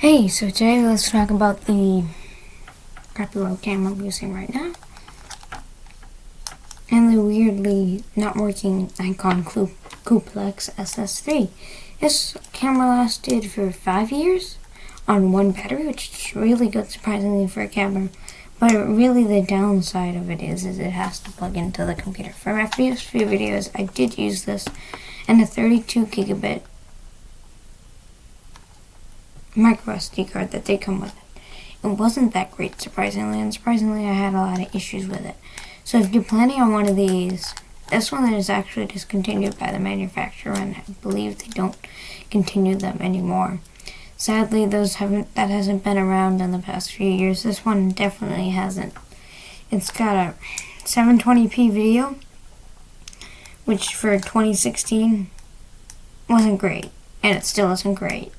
Hey, so today let's talk about the crappy webcam I'm using right now and the weirdly not working Nikon Coolpix S33. This camera lasted for 5 years on one battery, which is really good surprisingly for a camera, but really the downside of it is it has to plug into the computer. For my previous few videos I did use this and a 32 gigabit micro SD card that they come with it. It wasn't that great, surprisingly, and surprisingly I had a lot of issues with it. So if you're planning on one of these, this one is actually discontinued by the manufacturer, and I believe they don't continue them anymore. Sadly, that hasn't been around in the past few years. This one definitely hasn't. It's got a 720p video, which for 2016 wasn't great, and it still isn't great.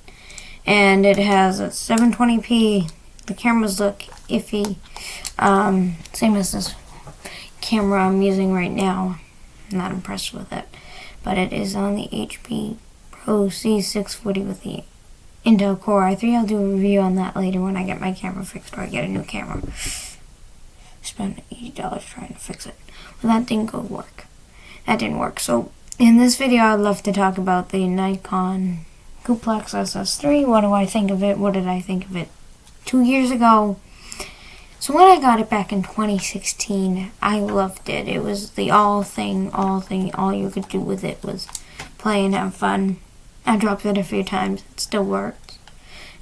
And it has a 720p. The cameras look iffy. Same as this camera I'm using right now. I'm not impressed with it. But it is on the HP Pro C640 with the Intel Core i3. I'll do a review on that later when I get my camera fixed or I get a new camera. Spent $80 trying to fix it. Well, that didn't work. That didn't work. So in this video I'd love to talk about the Nikon Coolpix SS3. What do I think of it? What did I think of it 2 years ago? So when I got it back in 2016, I loved it. It was the all you could do with it was play and have fun. I dropped it a few times. It still worked.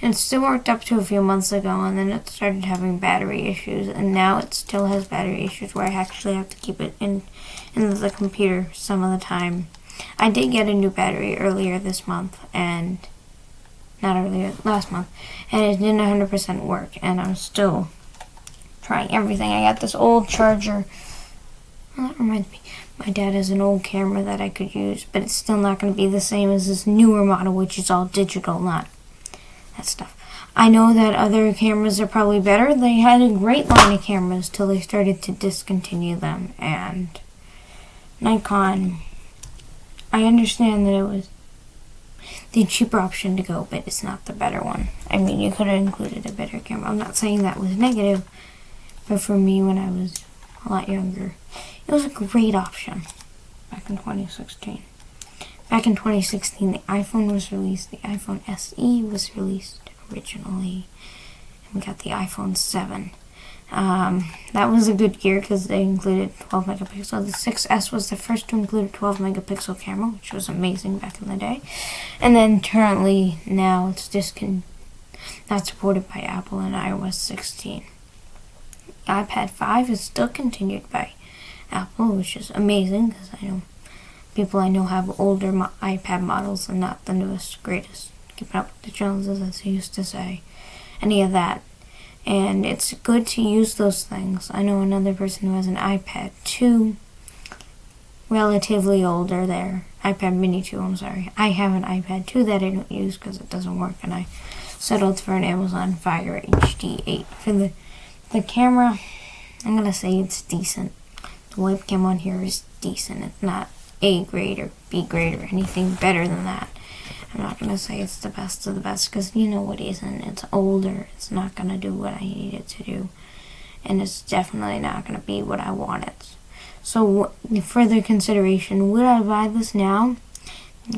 And it still worked up to a few months ago, and then it started having battery issues, and now it still has battery issues where I actually have to keep it in the computer some of the time. I did get a new battery earlier this month, and last month, and it didn't 100% work, and I'm still trying everything. I got this old charger. Well, that reminds me, my dad has an old camera that I could use, but it's still not going to be the same as this newer model, which is all digital, not that stuff. I know that other cameras are probably better. They had a great line of cameras till they started to discontinue them, and Nikon, I understand that it was the cheaper option to go, but it's not the better one. I mean, you could have included a better camera. I'm not saying that was negative, but for me, when I was a lot younger, it was a great option back in 2016. Back in 2016, the iPhone was released. The iPhone SE was released originally, and we got the iPhone 7. That was a good gear because they included 12 megapixel. The 6S was the first to include a 12 megapixel camera, which was amazing back in the day. And then currently now it's not supported by Apple in iOS 16. iPad 5 is still continued by Apple, which is amazing because people I know have older iPad models and not the newest, greatest, keeping up with the Joneses, as they used to say, any of that. And it's good to use those things. I know another person who has an iPad 2, relatively older there. iPad mini 2, I'm sorry. I have an iPad 2 that I don't use because it doesn't work, and I settled for an Amazon Fire HD 8. For the camera, I'm going to say it's decent. The webcam on here is decent. It's not A grade or B grade or anything better than that. I'm not going to say it's the best of the best because you know it isn't. It's older. It's not going to do what I need it to do. And it's definitely not going to be what I want it. So further consideration, would I buy this now?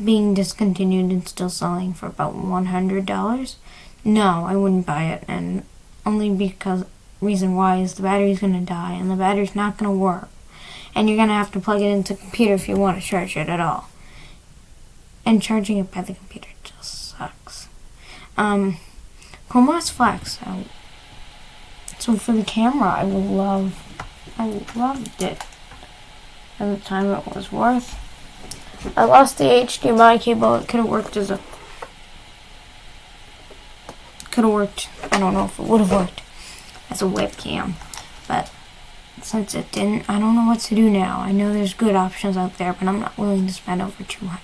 Being discontinued and still selling for about $100? No, I wouldn't buy it. And only because reason why is the battery's going to die and the battery's not going to work. And you're going to have to plug it into the computer if you want to charge it at all. And charging it by the computer just sucks. Chroma Flex. So for the camera, I loved it. At the time it was worth. I lost the HDMI cable. It could have worked I don't know if it would have worked as a webcam. But since it didn't, I don't know what to do now. I know there's good options out there, but I'm not willing to spend over $200.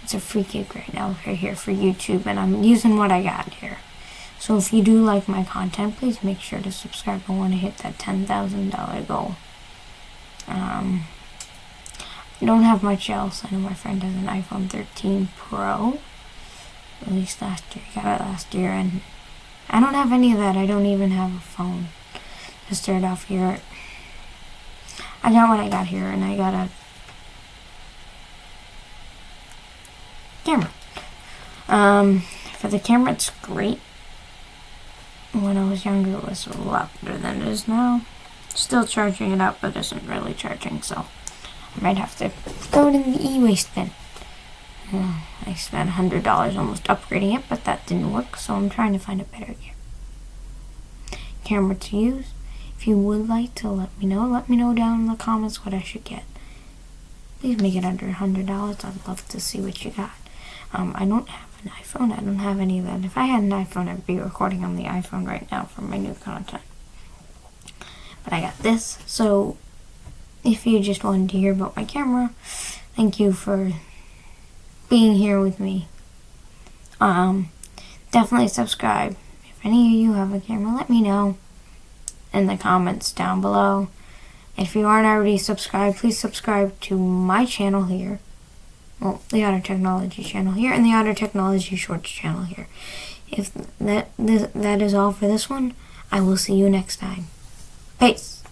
It's a free gig right now right here for YouTube, and I'm using what I got here. So if you do like my content, please make sure to subscribe. I want to hit that $10,000 goal. I don't have much else. I know my friend has an iPhone 13 Pro. At least last year. I got it last year, and I don't have any of that. I don't even have a phone. To start off here, I got what I got here, and I got a camera. For the camera, it's great. When I was younger, it was a lot better than it is now. Still charging it up, but isn't really charging, so I might have to throw it in the e-waste bin. I spent $100 almost upgrading it, but that didn't work, so I'm trying to find a better camera to use. If you would like to let me know down in the comments what I should get. Please make it under $100. I'd love to see what you got. I don't have an iPhone. I don't have any of that. If I had an iPhone, I'd be recording on the iPhone right now for my new content. But I got this, so if you just wanted to hear about my camera, thank you for being here with me. Definitely subscribe. If any of you have a camera, let me know in the comments down below. If you aren't already subscribed, please subscribe to my channel here. Well, the Otter Technology channel here and the Otter Technology Shorts channel here. If that is all for this one, I will see you next time. Peace.